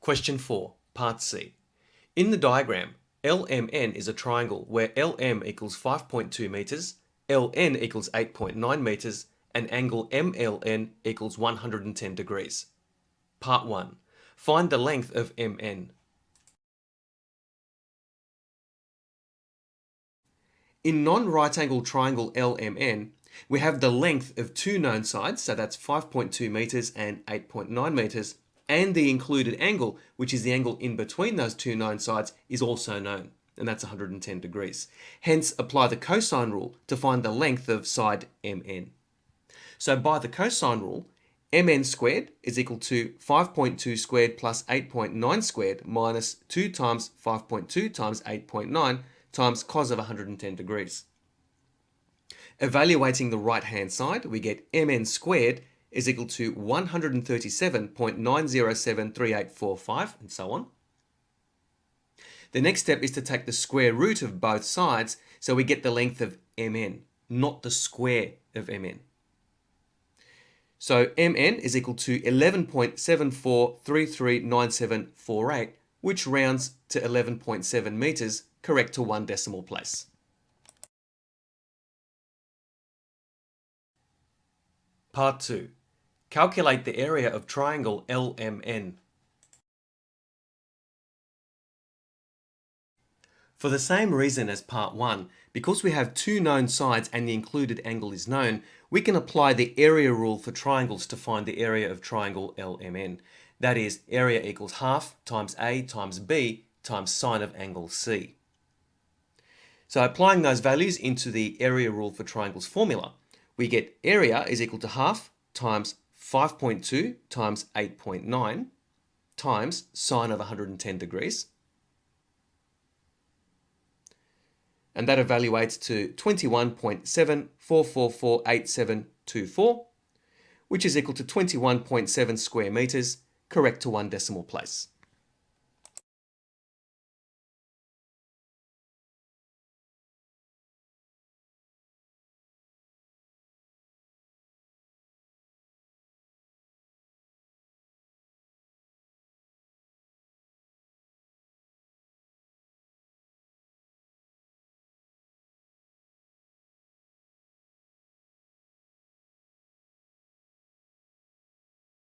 Question 4, Part C. In the diagram, LMN is a triangle where LM equals 5.2 meters, LN equals 8.9 meters, and angle MLN equals 110 degrees. Part 1. Find the length of MN. In non-right-angle triangle LMN, we have the length of two known sides, so that's 5.2 meters and 8.9 meters, and the included angle, which is the angle in between those two known sides, is also known, and that's 110 degrees. Hence, apply the cosine rule to find the length of side MN. So by the cosine rule, mn squared is equal to 5.2 squared plus 8.9 squared minus 2 times 5.2 times 8.9 times cos of 110 degrees. Evaluating the right-hand side, we get mn squared is equal to 137.9073845, and so on. The next step is to take the square root of both sides, so we get the length of mn, not the square of mn. So mn is equal to 11.74339748, which rounds to 11.7 meters, correct to one decimal place. Part 2. Calculate the area of triangle LMN. For the same reason as Part 1, because we have two known sides and the included angle is known, we can apply the area rule for triangles to find the area of triangle LMN. That is, area equals half times A times B times sine of angle C. So applying those values into the area rule for triangles formula, we get area is equal to half times 5.2 times 8.9 times sine of 110 degrees. And that evaluates to 21.74448724, which is equal to 21.7 square meters, correct to one decimal place.